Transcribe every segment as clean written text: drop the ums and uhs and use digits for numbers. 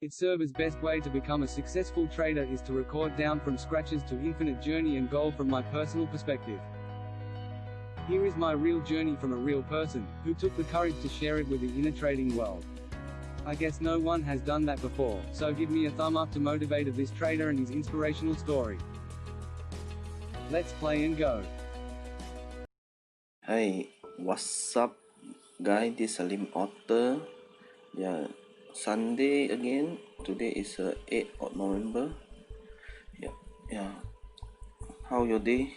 It serves as best way to become a successful trader is to record down from scratches to infinite journey and goal from my personal perspective. Here is my real journey from a real person, who took the courage to share it with the inner trading world. I guess no one has done that before, so give me a thumb up to motivate this trader and his inspirational story. Let's play and go. Hi, what's up guys, this is Salim Author. Yeah, Sunday again. Today is 8th of November. Yeah. How your day?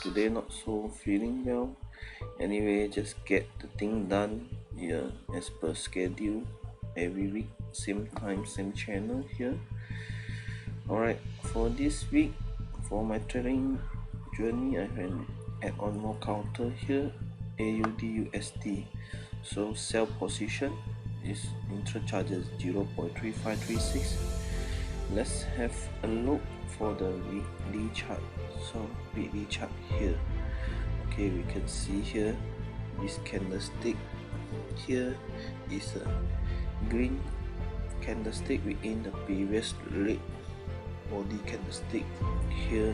Today not so feeling well. Anyway, just get the thing done here as per schedule. Every week, same time, same channel here. Alright, for this week, for my trading journey, I can add on more counter here. AUD USD. So sell position is interest charges 0.3536. Let's have a look for the weekly chart. So weekly chart here. Okay, we can see here this candlestick here is a green candlestick within the previous red body candlestick here,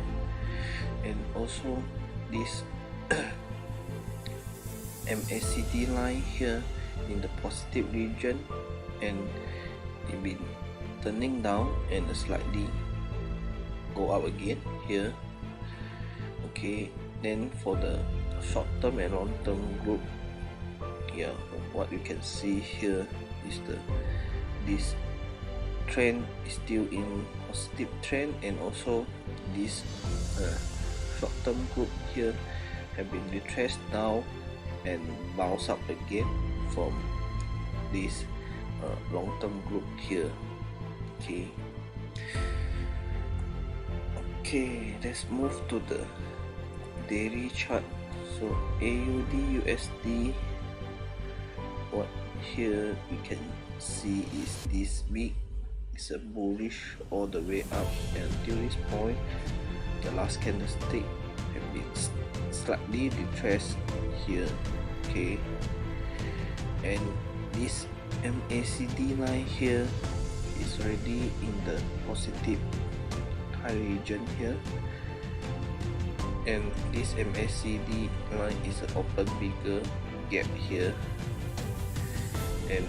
and also this MACD line here in the positive region, and it been turning down and slightly go up again here. Okay, then for the short term and long term group, yeah, what you can see here is this trend is still in positive trend, and also this short term group here have been retraced down and bounce up again from this long term group here. Okay, let's move to the daily chart. So AUD USD, what here we can see is this week is a bullish all the way up until this point. The last candlestick have been slightly retraced here. Okay, and this MACD line here is already in the positive high region here, and this MACD line is an open bigger gap here, and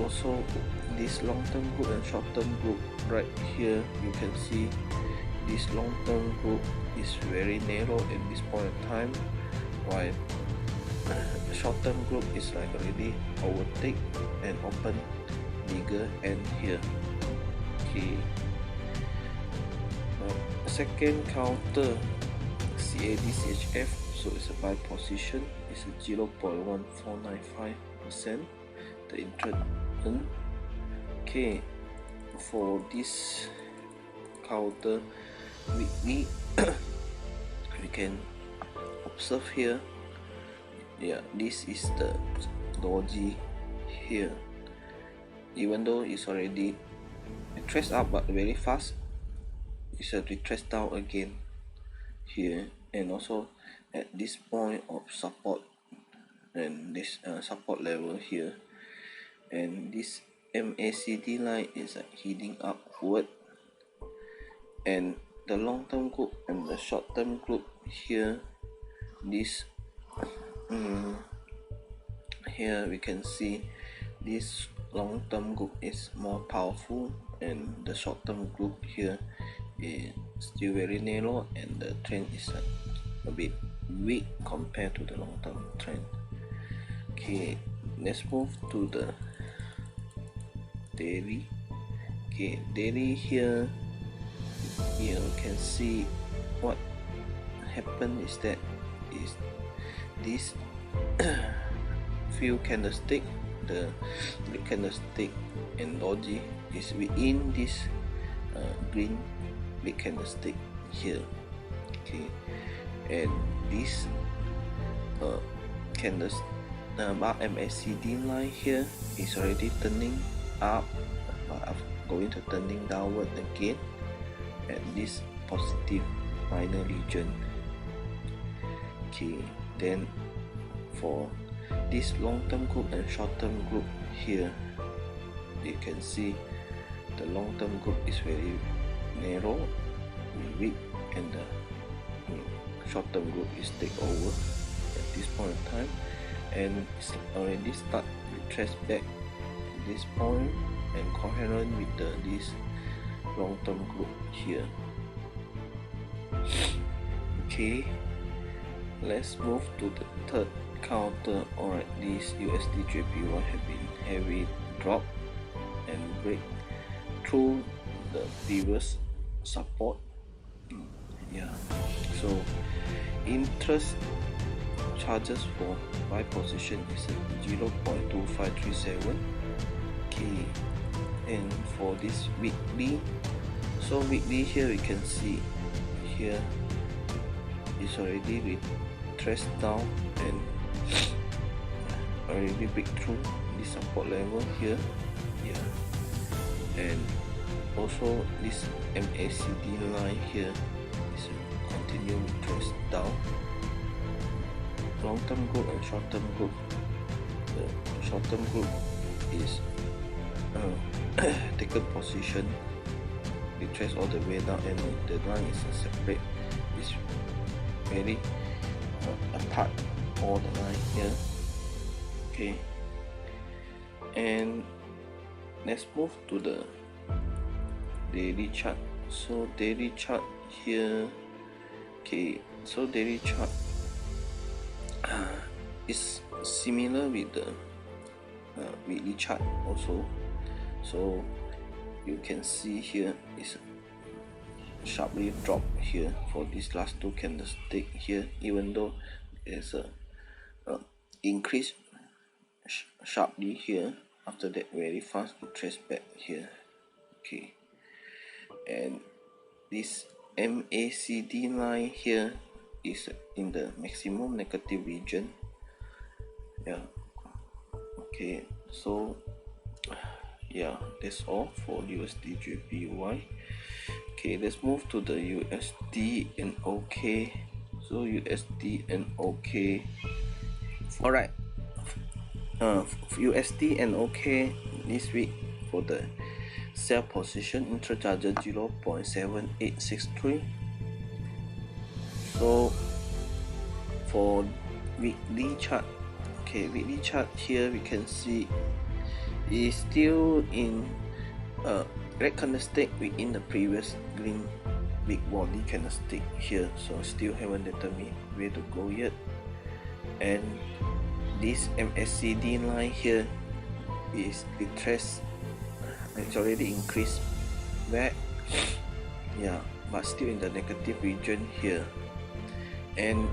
also this long-term group and short-term group right here. You can see this long-term group is very narrow at this point in time, while the short-term group is like already overtake and open bigger end here. Okay, second counter CAD CHF, so it's a buy position, it's a 0.1495% the interest earn. Okay, for this counter weekly we can observe here. Yeah, this is the doji here. Even though it's already retraced up but very fast, it's a retrace down again here, and also at this point of support and this support level here, and this MACD line is heading upward, and the long-term group and the short-term group here, this here we can see this long-term group is more powerful, and the short-term group here is still very narrow, and the trend is a bit weak compared to the long-term trend. Okay, let's move to the daily. Okay, daily here you can see what happened is that is this few candlestick, the candlestick and doji is within this green big candlestick here. Okay, and this candlestick MACD line here is already turning up but going to turning downward again at this positive minor region. Okay, then for this long-term group and short-term group here, you can see the long-term group is very narrow, weak, and the short-term group is take over at this point in time, and it's already start to trace back at this point and coherent with this long-term group here. Okay, let's move to the third counter. Alright, this USD JPY have been heavy drop and break through the previous support. Yeah, so interest charges for buy position is 0.2537. Okay, and for this weekly, so weekly here we can see here is already retraced down and already break through the support level here. Yeah, and also this MACD line here is continue retraced down. Long-term group and short-term group. The short-term group is taken position, retrace all the way down, and the line is separate. It's very apart all the line here. Okay, and let's move to the daily chart. So daily chart here. Okay, so daily chart is similar with the weekly chart also. So you can see here is sharply drop here for this last two candlestick here, even though there's a increase sharply here, after that very fast retrace back here. Okay, and this MACD line here is in the maximum negative region. Yeah, okay, so yeah, that's all for USD JPY. Okay, let's move to the USD and OK. So USD and OK. Alright, USD and OK this week for the sell position, intra-charger 0.7863. So for weekly chart, okay, weekly chart here we can see is still in red candlestick within the previous green big body candlestick here, so still haven't determined where to go yet. And this MACD line here is retraced, it's already increased back, yeah, but still in the negative region here. And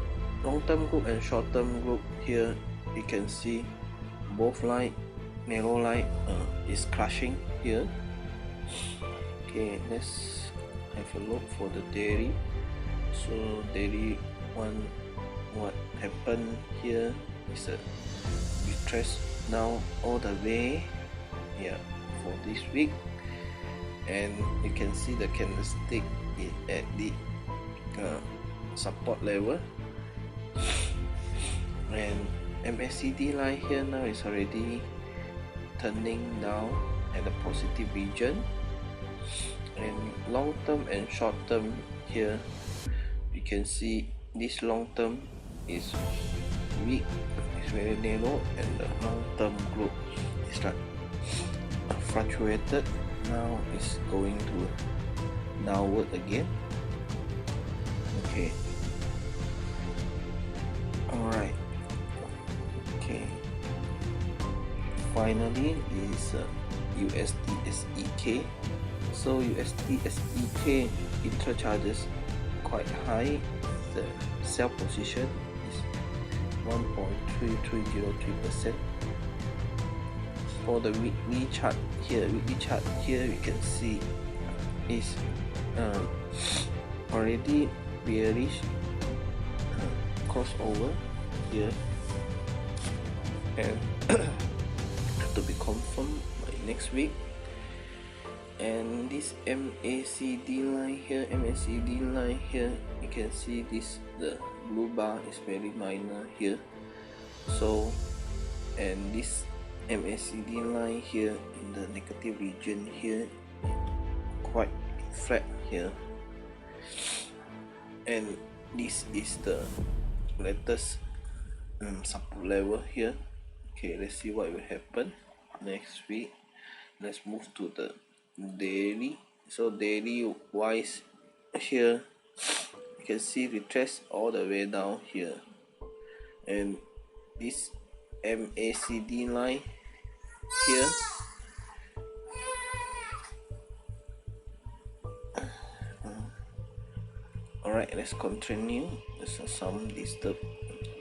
long-term group and short-term group here, you can see both line, narrow line is crashing here. Okay, let's have a look for the daily. So daily one, what happened here is a retrace down all the way, yeah, for this week, and you can see the candlestick is at the support level, and MACD line here now is already turning down at the positive region. And long term and short term here, you can see this long term is weak, it's very narrow, and the long term group is like fluctuated, now it's going to downward again. Okay, alright, okay, finally is USD SEK. So USD SEK intra charges quite high. The sell position is 1.3303%. For the weekly chart here, we can see is already bearish crossover here, and to be confirmed by next week. And this MACD line here, you can see this, the blue bar is very minor here. So, and this MACD line here in the negative region here, quite flat here, and this is the latest support level here. Okay, let's see what will happen next week. Let's move to the daily. So daily wise here, you can see retrace all the way down here, and this MACD line here, alright, let's continue. There's some disturb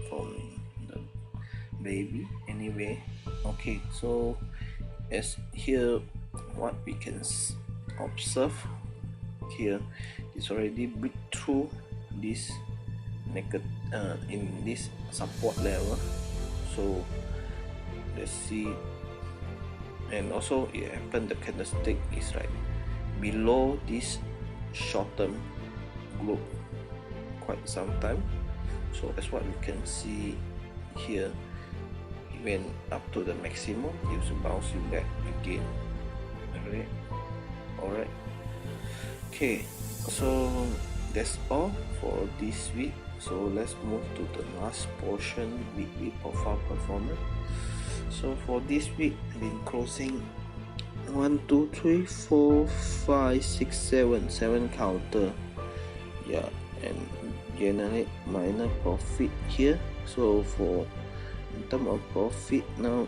from the baby anyway. Okay, so as here what we can observe here is already break through this in this support level. So let's see, and also it happened the candlestick is right below this short term group quite some time. So that's what we can see here. It went up to the maximum, it was bouncing back again. Alright, okay, so that's all for this week. So let's move to the last portion, weekly profile performance. So for this week, I've been closing 1 2 3 4 5 6 7 counter, yeah, and generate minor profit here. So for in terms of profit now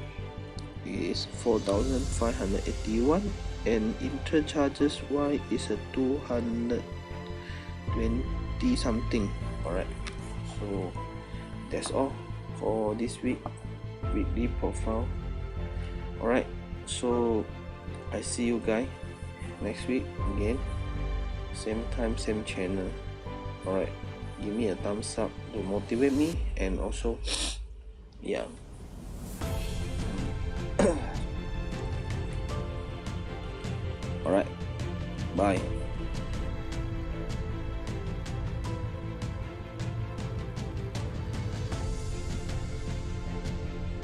is 4,581, and interest charges wise is a 220 something. Alright, so that's all for this week weekly profile. Alright, so I see you guys next week again, same time, same channel. Alright, give me a thumbs up to motivate me, and also yeah. Alright, bye.